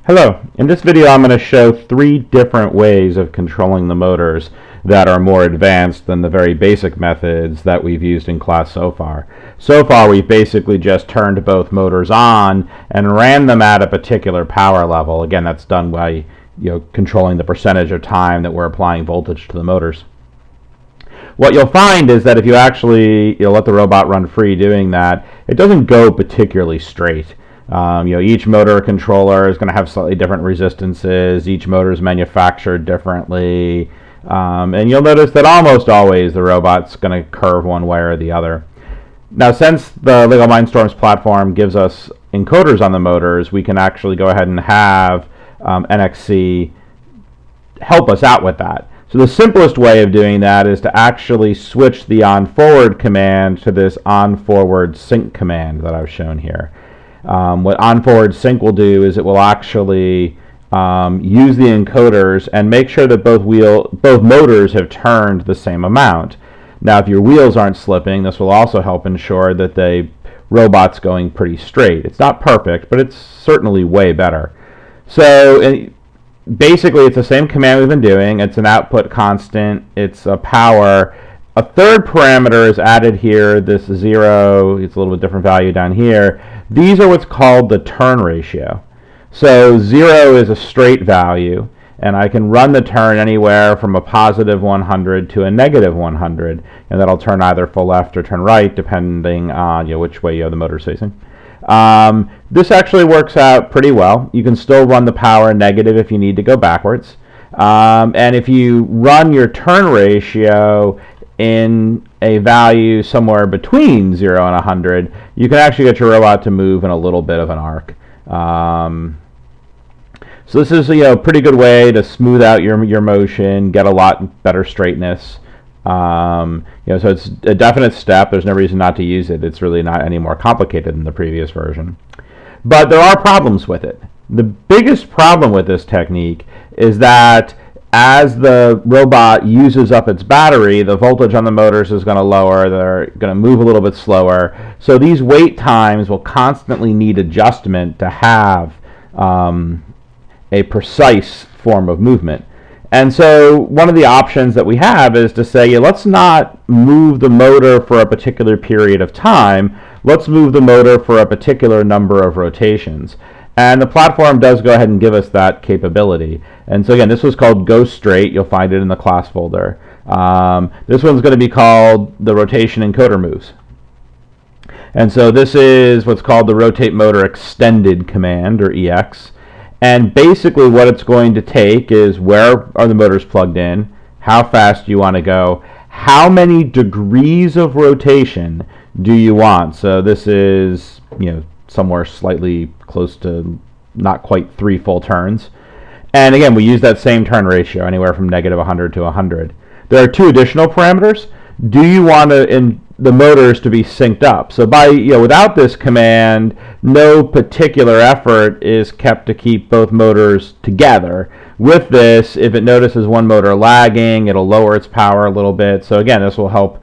Hello, in this video I'm going to show three different ways of controlling the motors that are more advanced than the very basic methods that we've used in class so far. So far we've basically just turned both motors on and ran them at a particular power level. Again, that's done by controlling the percentage of time that we're applying voltage to the motors. What you'll find is that if you actually let the robot run free doing that, it doesn't go particularly straight. Each motor controller is going to have slightly different resistances. Each motor is manufactured differently. And you'll notice that almost always the robot's going to curve one way or the other. Now, since the LEGO Mindstorms platform gives us encoders on the motors, we can actually go ahead and have NXC help us out with that. So the simplest way of doing that is to actually switch the on-forward command to this on-forward sync command that I've shown here. What on-forward sync will do is it will actually use the encoders and make sure that both motors have turned the same amount. Now, if your wheels aren't slipping, this will also help ensure that the robot's going pretty straight. It's not perfect, but it's certainly way better. So basically, it's the same command we've been doing. It's an output constant. It's a power. A third parameter is added here, this 0. It's a little bit different value down here. These are what's called the turn ratio. So 0 is a straight value, and I can run the turn anywhere from a positive 100 to a negative 100, and that'll turn either full left or turn right, depending on which way the motor's facing. This actually works out pretty well. You can still run the power negative if you need to go backwards. And if you run your turn ratio in a value somewhere between 0 and 100, you can actually get your robot to move in a little bit of an arc. So this is a pretty good way to smooth out your motion, get a lot better straightness. So it's a definite step. There's no reason not to use it. It's really not any more complicated than the previous version. But there are problems with it. The biggest problem with this technique is that as the robot uses up its battery, the voltage on the motors is going to lower. They're going to move a little bit slower. So these wait times will constantly need adjustment to have a precise form of movement. And so one of the options that we have is to say, let's not move the motor for a particular period of time. Let's move the motor for a particular number of rotations. And the platform does go ahead and give us that capability. And so again, this was called Go Straight. You'll find it in the class folder. This one's going to be called the Rotation Encoder Moves. And so this is what's called the Rotate Motor Extended command, or EX. And basically what it's going to take is where are the motors plugged in, how fast do you want to go, how many degrees of rotation do you want. So this is somewhere slightly close to not quite 3 full turns. And again, we use that same turn ratio, anywhere from negative 100 to 100. There are 2 additional parameters. Do you want the motors to be synced up? So without this command, no particular effort is kept to keep both motors together. With this, if it notices one motor lagging, it'll lower its power a little bit. So again, this will help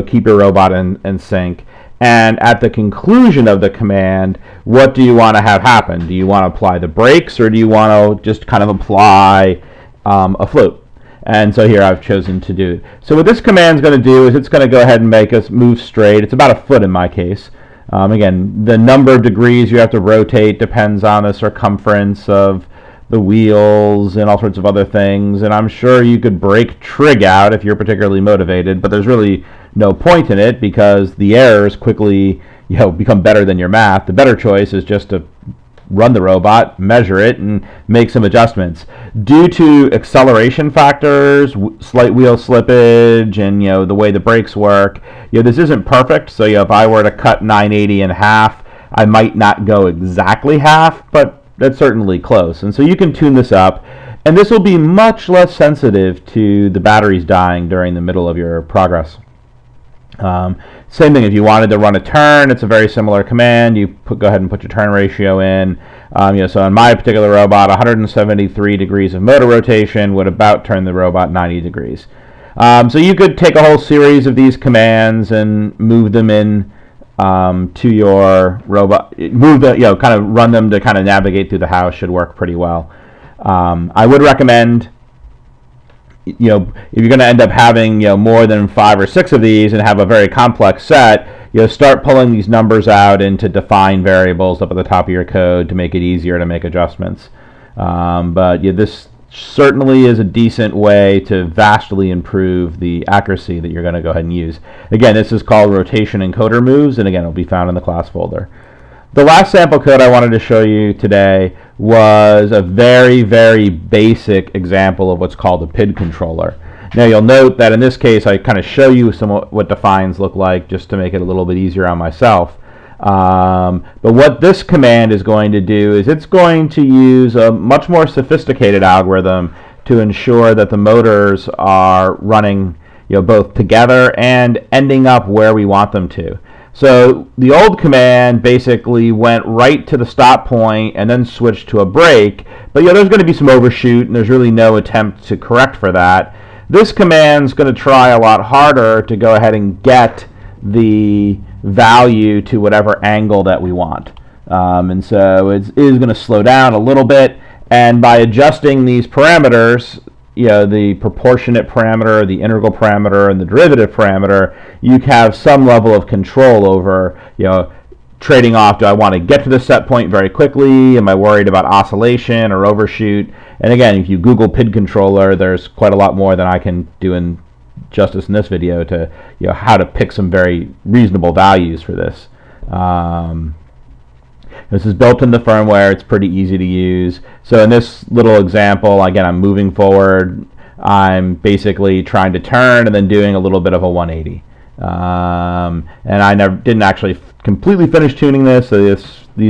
keep your robot in sync. And at the conclusion of the command, what do you want to have happen? Do you want to apply the brakes, or do you want to just kind of apply a float? And so here I've chosen to do. So what this command is going to do is it's going to go ahead and make us move straight. It's about a foot in my case. Again, the number of degrees you have to rotate depends on the circumference of the wheels and all sorts of other things. And I'm sure you could break trig out if you're particularly motivated, but there's really no point in it because the errors quickly become better than your math. The better choice is just to run the robot, measure it, and make some adjustments. Due to acceleration factors, slight wheel slippage, and the way the brakes work, this isn't perfect. So if I were to cut 980 in half, I might not go exactly half, but that's certainly close. And so you can tune this up, and this will be much less sensitive to the batteries dying during the middle of your progress. Same thing, if you wanted to run a turn, it's a very similar command. You go ahead and put your turn ratio in. So in my particular robot, 173 degrees of motor rotation would about turn the robot 90 degrees. So you could take a whole series of these commands and move them in to your robot, move the, kind of run them to kind of navigate through the house should work pretty well. I would recommend, if you're going to end up having, more than 5 or 6 of these and have a very complex set, start pulling these numbers out into defined variables up at the top of your code to make it easier to make adjustments. But this certainly is a decent way to vastly improve the accuracy that you're going to go ahead and use. Again, this is called rotation encoder moves, and again, it'll be found in the class folder. The last sample code I wanted to show you today was a very, very basic example of what's called a PID controller. Now you'll note that in this case I kind of show you some what defines look like just to make it a little bit easier on myself. But what this command is going to do is it's going to use a much more sophisticated algorithm to ensure that the motors are running both together and ending up where we want them to. So the old command basically went right to the stop point and then switched to a brake, but there's going to be some overshoot and there's really no attempt to correct for that. This command's going to try a lot harder to go ahead and get the value to whatever angle that we want. And so it is going to slow down a little bit, and by adjusting these parameters, the proportionate parameter, the integral parameter, and the derivative parameter, you have some level of control over, trading off, do I want to get to the set point very quickly? Am I worried about oscillation or overshoot? And again, if you Google PID controller, there's quite a lot more than I can do in justice in this video to how to pick some very reasonable values for this. This is built in the firmware. It's pretty easy to use. So in this little example, again, I'm moving forward. I'm basically trying to turn and then doing a little bit of a 180. And I didn't actually completely finish tuning this, so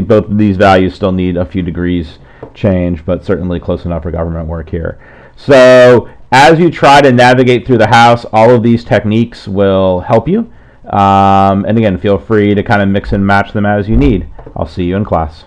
both of these values still need a few degrees change, but certainly close enough for government work here. So as you try to navigate through the house, all of these techniques will help you. And again, feel free to kind of mix and match them as you need. I'll see you in class.